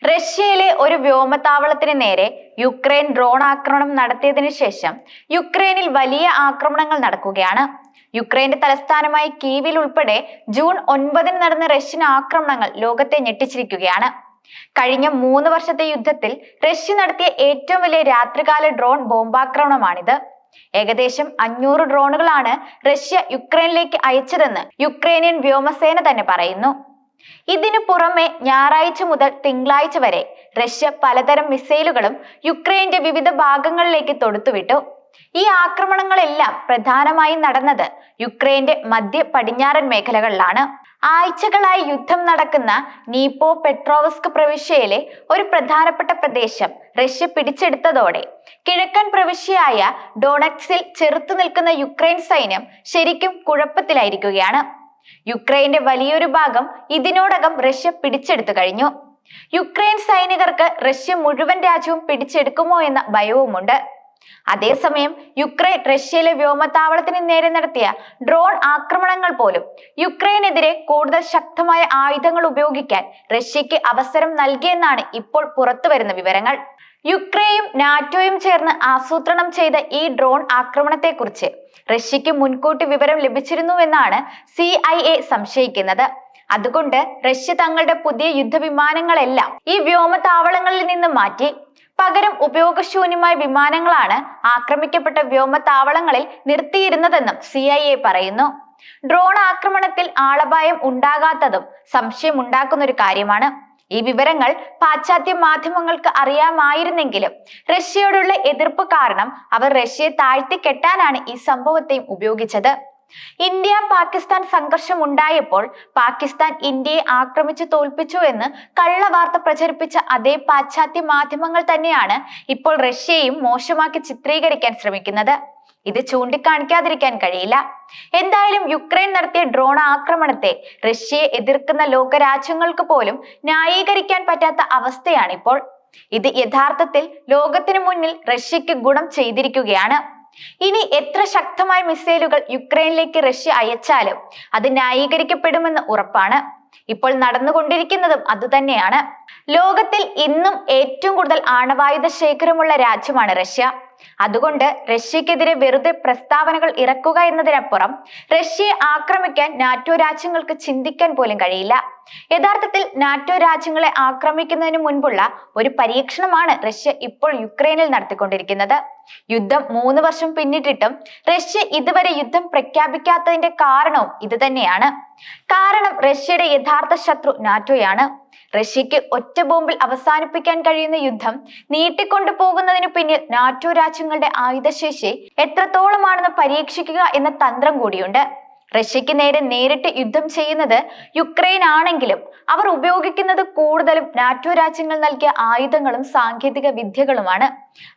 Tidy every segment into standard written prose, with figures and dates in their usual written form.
റഷ്യയിലെ ഒരു വ്യോമതാവളത്തിന് നേരെ യുക്രൈൻ ഡ്രോൺ ആക്രമണം നടത്തിയതിനു ശേഷം യുക്രൈനിൽ വലിയ ആക്രമണങ്ങൾ നടക്കുകയാണ്. യുക്രൈന്റെ തലസ്ഥാനമായ കീവിൽ ഉൾപ്പെടെ ജൂൺ 9 നടന്ന റഷ്യൻ ആക്രമണങ്ങൾ ലോകത്തെ ഞെട്ടിച്ചിരിക്കുകയാണ്. കഴിഞ്ഞ 3 വർഷത്തെ യുദ്ധത്തിൽ റഷ്യ നടത്തിയ ഏറ്റവും വലിയ രാത്രികാല ഡ്രോൺ ബോംബാക്രമണമാണിത്. ഏകദേശം 500 ഡ്രോണുകളാണ് റഷ്യ യുക്രൈനിലേക്ക് അയച്ചതെന്ന് യുക്രൈനിയൻ വ്യോമസേന തന്നെ പറയുന്നു. ഇതിനു പുറമെ ഞായറാഴ്ച മുതൽ തിങ്കളാഴ്ച വരെ റഷ്യ പലതരം മിസൈലുകളും യുക്രൈന്റെ വിവിധ ഭാഗങ്ങളിലേക്ക് തൊടുത്തുവിട്ടു. ഈ ആക്രമണങ്ങളെല്ലാം പ്രധാനമായും നടന്നത് യുക്രൈന്റെ മധ്യ പടിഞ്ഞാറൻ മേഖലകളിലാണ്. ആഴ്ചകളായി യുദ്ധം നടക്കുന്ന നീപ്പോ പെട്രോവസ്ക് പ്രവിശ്യയിലെ ഒരു പ്രധാനപ്പെട്ട പ്രദേശം റഷ്യ പിടിച്ചെടുത്തതോടെ കിഴക്കൻ പ്രവിശ്യയായ ഡോണറ്റ്സിൽ ചെറുത്തു നിൽക്കുന്ന യുക്രൈൻ സൈന്യം ശരിക്കും കുഴപ്പത്തിലായിരിക്കുകയാണ്. യുക്രൈന്റെ വലിയൊരു ഭാഗം ഇതിനോടകം റഷ്യ പിടിച്ചെടുത്തു കഴിഞ്ഞു. യുക്രൈൻ സൈനികർക്ക് റഷ്യ മുഴുവൻ രാജ്യവും പിടിച്ചെടുക്കുമോ എന്ന ഭയവുമുണ്ട്. അതേസമയം യുക്രൈൻ റഷ്യയിലെ വ്യോമതാവളത്തിന് നേരെ നടത്തിയ ഡ്രോൺ ആക്രമണങ്ങൾ പോലും യുക്രൈനെതിരെ കൂടുതൽ ശക്തമായ ആയുധങ്ങൾ ഉപയോഗിക്കാൻ റഷ്യക്ക് അവസരം നൽകിയെന്നാണ് ഇപ്പോൾ പുറത്തുവരുന്ന വിവരങ്ങൾ. യുക്രൈനും നാറ്റോയും ചേർന്ന് ആസൂത്രണം ചെയ്ത ഈ ഡ്രോൺ ആക്രമണത്തെക്കുറിച്ച് റഷ്യക്ക് മുൻകൂട്ടി വിവരം ലഭിച്ചിരുന്നുവെന്നാണ് CIA സംശയിക്കുന്നത്. അതുകൊണ്ട് റഷ്യ തങ്ങളുടെ പുതിയ യുദ്ധവിമാനങ്ങളെല്ലാം ഈ വ്യോമതാവളങ്ങളിൽ നിന്ന് മാറ്റി പകരം ഉപയോഗശൂന്യമായ വിമാനങ്ങളാണ് ആക്രമിക്കപ്പെട്ട വ്യോമതാവളങ്ങളിൽ നിർത്തിയിരുന്നതെന്നും CIA പറയുന്നു. ഡ്രോൺ ആക്രമണത്തിൽ ആളപായം ഉണ്ടാകാത്തതും സംശയമുണ്ടാക്കുന്ന ഒരു കാര്യമാണ്. ഈ വിവരങ്ങൾ പാശ്ചാത്യ മാധ്യമങ്ങൾക്ക് അറിയാമായിരുന്നെങ്കിലും റഷ്യയോടുള്ള എതിർപ്പ് കാരണം അവർ റഷ്യയെ താഴ്ത്തിക്കെട്ടാനാണ് ഈ സംഭവത്തെയും ഉപയോഗിച്ചത്. ഇന്ത്യ പാകിസ്ഥാൻ സംഘർഷം ഉണ്ടായപ്പോൾ പാകിസ്ഥാൻ ഇന്ത്യയെ ആക്രമിച്ചു തോൽപ്പിച്ചു എന്ന് കള്ളവാർത്ത പ്രചരിപ്പിച്ച അതേ പാശ്ചാത്യ മാധ്യമങ്ങൾ തന്നെയാണ് ഇപ്പോൾ റഷ്യയെയും മോശമാക്കി ചിത്രീകരിക്കാൻ ശ്രമിക്കുന്നത്. ഇത് ചൂണ്ടിക്കാണിക്കാതിരിക്കാൻ കഴിയില്ല. എന്തായാലും യുക്രൈൻ നടത്തിയ ഡ്രോൺ ആക്രമണത്തെ റഷ്യയെ എതിർക്കുന്ന ലോകരാജ്യങ്ങൾക്ക് പോലും ന്യായീകരിക്കാൻ പറ്റാത്ത അവസ്ഥയാണ് ഇപ്പോൾ. ഇത് യഥാർത്ഥത്തിൽ ലോകത്തിനു മുന്നിൽ റഷ്യക്ക് ഗുണം ചെയ്തിരിക്കുകയാണ്. ഇനി എത്ര ശക്തമായ മിസൈലുകൾ യുക്രൈനിലേക്ക് റഷ്യ അയച്ചാലും അത് ന്യായീകരിക്കപ്പെടുമെന്ന് ഉറപ്പാണ്. ഇപ്പോൾ നടന്നുകൊണ്ടിരിക്കുന്നതും അതുതന്നെയാണ്. ലോകത്തിൽ ഇന്നും ഏറ്റവും കൂടുതൽ ആണവായുധ ശേഖരമുള്ള രാജ്യമാണ് റഷ്യ. അതുകൊണ്ട് റഷ്യക്കെതിരെ വെറുതെ പ്രസ്താവനകൾ ഇറക്കുക എന്നതിനപ്പുറം റഷ്യയെ ആക്രമിക്കാൻ നാറ്റോ രാജ്യങ്ങൾക്ക് ചിന്തിക്കാൻ പോലും കഴിയില്ല. യഥാർത്ഥത്തിൽ നാറ്റോ രാജ്യങ്ങളെ ആക്രമിക്കുന്നതിന് മുൻപുള്ള ഒരു പരീക്ഷണമാണ് റഷ്യ ഇപ്പോൾ യുക്രൈനിൽ നടത്തിക്കൊണ്ടിരിക്കുന്നത്. യുദ്ധം 3 വർഷം പിന്നിട്ടിട്ടും റഷ്യ ഇതുവരെ യുദ്ധം പ്രഖ്യാപിക്കാത്തതിന്റെ കാരണവും ഇത് തന്നെയാണ്. കാരണം റഷ്യയുടെ യഥാർത്ഥ ശത്രു നാറ്റോയാണ്. റഷ്യക്ക് ഒറ്റ ബോംബിൽ അവസാനിപ്പിക്കാൻ കഴിയുന്ന യുദ്ധം നീട്ടിക്കൊണ്ടു പോകുന്നതിന് പിന്നിൽ നാറ്റോ രാജ്യങ്ങളുടെ ആയുധശേഷി എത്രത്തോളമാണെന്ന് പരീക്ഷിക്കുക എന്ന തന്ത്രം കൂടിയുണ്ട്. റഷ്യക്ക് നേരെ നേരിട്ട് യുദ്ധം ചെയ്യുന്നത് യുക്രൈൻ ആണെങ്കിലും അവർ ഉപയോഗിക്കുന്നത് കൂടുതലും നാറ്റോ രാജ്യങ്ങൾ നൽകിയ ആയുധങ്ങളും സാങ്കേതിക വിദ്യകളുമാണ്.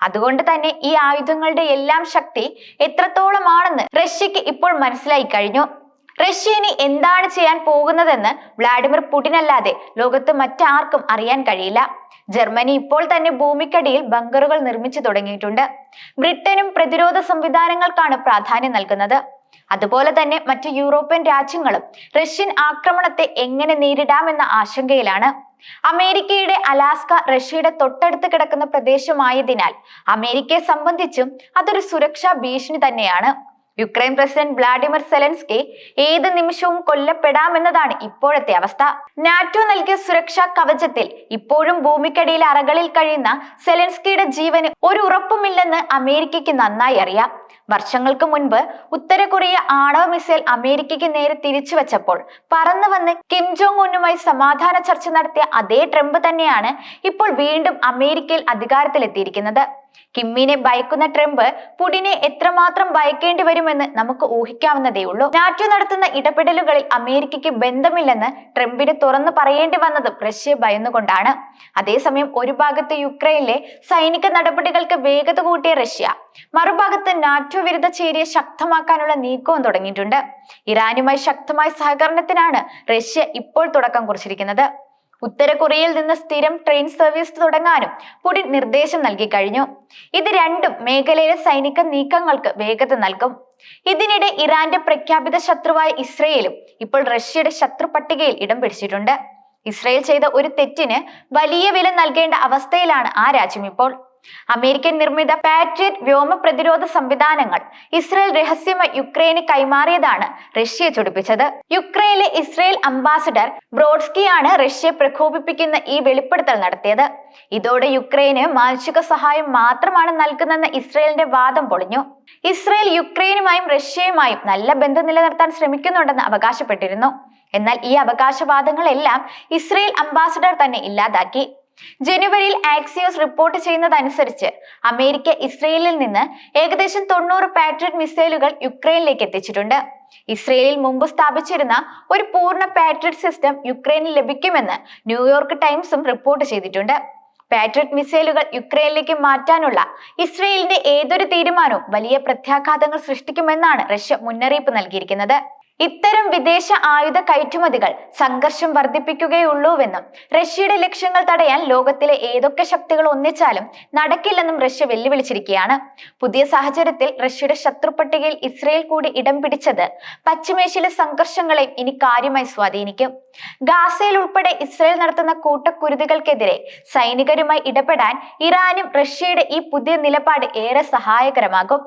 അതുകൊണ്ട് തന്നെ ഈ ആയുധങ്ങളുടെ എല്ലാം ശക്തി എത്രത്തോളമാണെന്ന് റഷ്യക്ക് ഇപ്പോൾ മനസ്സിലായി കഴിഞ്ഞു. റഷ്യ ഇനി എന്താണ് ചെയ്യാൻ പോകുന്നതെന്ന് വ്ളാഡിമിർ പുടിൻ അല്ലാതെ ലോകത്ത് മറ്റാർക്കും അറിയാൻ കഴിയില്ല. ജർമ്മനി ഇപ്പോൾ തന്നെ ഭൂമിക്കടിയിൽ ബങ്കറുകൾ നിർമ്മിച്ചു തുടങ്ങിയിട്ടുണ്ട്. ബ്രിട്ടനും പ്രതിരോധ സംവിധാനങ്ങൾക്കാണ് പ്രാധാന്യം നൽകുന്നത്. അതുപോലെ തന്നെ മറ്റു യൂറോപ്യൻ രാജ്യങ്ങളും റഷ്യൻ ആക്രമണത്തെ എങ്ങനെ നേരിടാമെന്ന ആശങ്കയിലാണ്. അമേരിക്കയുടെ അലാസ്ക റഷ്യയുടെ തൊട്ടടുത്ത് കിടക്കുന്ന പ്രദേശമായതിനാൽ അമേരിക്കയെ സംബന്ധിച്ചും അതൊരു സുരക്ഷാ ഭീഷണി തന്നെയാണ്. യുക്രൈൻ പ്രസിഡന്റ് വ്ളാഡിമിർ സെലൻസ്കി ഏത് നിമിഷവും കൊല്ലപ്പെടാമെന്നതാണ് ഇപ്പോഴത്തെ അവസ്ഥ. നാറ്റോ നൽകിയ സുരക്ഷാ കവചത്തിൽ ഇപ്പോഴും ഭൂമിക്കടിയിൽ അറകളിൽ കഴിയുന്ന സെലൻസ്കിയുടെ ജീവന് ഒരു ഉറപ്പുമില്ലെന്ന് അമേരിക്കയ്ക്ക് നന്നായി അറിയാം. വർഷങ്ങൾക്ക് മുൻപ് ഉത്തര കൊറിയ ആണവ മിസൈൽ അമേരിക്കയ്ക്ക് നേരെ തിരിച്ചു വെച്ചപ്പോൾ പറന്നു വന്ന് കിം ജോങ് ഉന്നുമായി സമാധാന ചർച്ച നടത്തിയ അതേ ട്രംപ് തന്നെയാണ് ഇപ്പോൾ വീണ്ടും അമേരിക്കയിൽ അധികാരത്തിലെത്തിയിരിക്കുന്നത്. കിമ്മിനെ ഭയക്കുന്ന ട്രംപ് പുടിനെ എത്രമാത്രം ഭയക്കേണ്ടി വരുമെന്ന് നമുക്ക് ഊഹിക്കാവുന്നതേ ഉള്ളൂ. നാറ്റോ നടത്തുന്ന ഇടപെടലുകളിൽ അമേരിക്കയ്ക്ക് ബന്ധമില്ലെന്ന് ട്രംപിന് തുറന്നു പറയേണ്ടി വന്നതും റഷ്യ ഭയന്നുകൊണ്ടാണ്. അതേസമയം ഒരു ഭാഗത്ത് യുക്രൈനിലെ സൈനിക നടപടികൾക്ക് വേഗത കൂട്ടിയ റഷ്യ മറുഭാഗത്ത് നാറ്റോ വിരുദ്ധ ചേരിയെ ശക്തമാക്കാനുള്ള നീക്കവും തുടങ്ങിയിട്ടുണ്ട്. ഇറാനുമായി ശക്തമായ സഹകരണത്തിനാണ് റഷ്യ ഇപ്പോൾ തുടക്കം കുറിച്ചിരിക്കുന്നത്. ഉത്തര കൊറിയയിൽ നിന്ന് സ്ഥിരം ട്രെയിൻ സർവീസ് തുടങ്ങാനും പുടിൻ നിർദ്ദേശം നൽകി കഴിഞ്ഞു. ഇത് രണ്ടും മേഖലയിലെ സൈനിക നീക്കങ്ങൾക്ക് വേഗത നൽകും. ഇതിനിടെ ഇറാന്റെ പ്രഖ്യാപിത ശത്രുവായ ഇസ്രയേലും ഇപ്പോൾ റഷ്യയുടെ ശത്രു പട്ടികയിൽ ഇടം പിടിച്ചിട്ടുണ്ട്. ഇസ്രയേൽ ചെയ്ത ഒരു തെറ്റിന് വലിയ വില നൽകേണ്ട അവസ്ഥയിലാണ് ആ രാജ്യം ഇപ്പോൾ. അമേരിക്കൻ നിർമ്മിത പാട്രിയറ്റ് വ്യോമ പ്രതിരോധ സംവിധാനങ്ങൾ ഇസ്രയേൽ രഹസ്യമായി യുക്രൈന് കൈമാറിയതാണ് റഷ്യയെ ചൊടിപ്പിച്ചത്. യുക്രൈനിലെ ഇസ്രയേൽ അംബാസിഡർ ബ്രോഡ്സ്കിയാണ് റഷ്യയെ പ്രകോപിപ്പിക്കുന്ന ഈ വെളിപ്പെടുത്തൽ നടത്തിയത്. ഇതോടെ യുക്രൈന് മാനുഷിക സഹായം മാത്രമാണ് നൽകുന്നതെന്ന ഇസ്രയേലിന്റെ വാദം പൊളിഞ്ഞു. ഇസ്രയേൽ യുക്രൈനുമായും റഷ്യയുമായും നല്ല ബന്ധം നിലനിർത്താൻ ശ്രമിക്കുന്നുണ്ടെന്ന് അവകാശപ്പെട്ടിരുന്നു. എന്നാൽ ഈ അവകാശവാദങ്ങളെല്ലാം ഇസ്രയേൽ അംബാസിഡർ തന്നെ ഇല്ലാതാക്കി. ജനുവരിയിൽ ആക്സിയോസ് റിപ്പോർട്ട് ചെയ്യുന്നതനുസരിച്ച് അമേരിക്ക ഇസ്രയേലിൽ നിന്ന് ഏകദേശം 90 പാട്രിയറ്റ് മിസൈലുകൾ യുക്രൈനിലേക്ക് എത്തിച്ചിട്ടുണ്ട്. ഇസ്രയേലിൽ മുമ്പ് സ്ഥാപിച്ചിരുന്ന ഒരു പൂർണ്ണ പാട്രിയറ്റ് സിസ്റ്റം യുക്രൈനിൽ ലഭിക്കുമെന്ന് ന്യൂയോർക്ക് ടൈംസും റിപ്പോർട്ട് ചെയ്തിട്ടുണ്ട്. പാട്രിയറ്റ് മിസൈലുകൾ യുക്രൈനിലേക്ക് മാറ്റാനുള്ള ഇസ്രയേലിന്റെ ഏതൊരു തീരുമാനവും വലിയ പ്രത്യാഘാതങ്ങൾ സൃഷ്ടിക്കുമെന്നാണ് റഷ്യ മുന്നറിയിപ്പ് നൽകിയിരിക്കുന്നത്. ഇത്തരം വിദേശ ആയുധ കയറ്റുമതികൾ സംഘർഷം വർദ്ധിപ്പിക്കുകയുള്ളൂവെന്നും റഷ്യയുടെ ലക്ഷ്യങ്ങൾ തടയാൻ ലോകത്തിലെ ഏതൊക്കെ ശക്തികൾ ഒന്നിച്ചാലും നടക്കില്ലെന്നും റഷ്യ വെല്ലുവിളിച്ചിരിക്കുകയാണ്. പുതിയ സാഹചര്യത്തിൽ റഷ്യയുടെ ശത്രുപട്ടികയിൽ ഇസ്രയേൽ കൂടി ഇടം പിടിച്ചത് പശ്ചിമേഷ്യയിലെ സംഘർഷങ്ങളെ ഇനി കാര്യമായി സ്വാധീനിക്കും. ഗാസയിൽ ഉൾപ്പെടെ ഇസ്രയേൽ നടത്തുന്ന കൂട്ടക്കുരുതികൾക്കെതിരെ സൈനികരുമായി ഇടപെടാൻ ഇറാനും റഷ്യയുടെ ഈ പുതിയ നിലപാട് ഏറെ സഹായകരമാകും.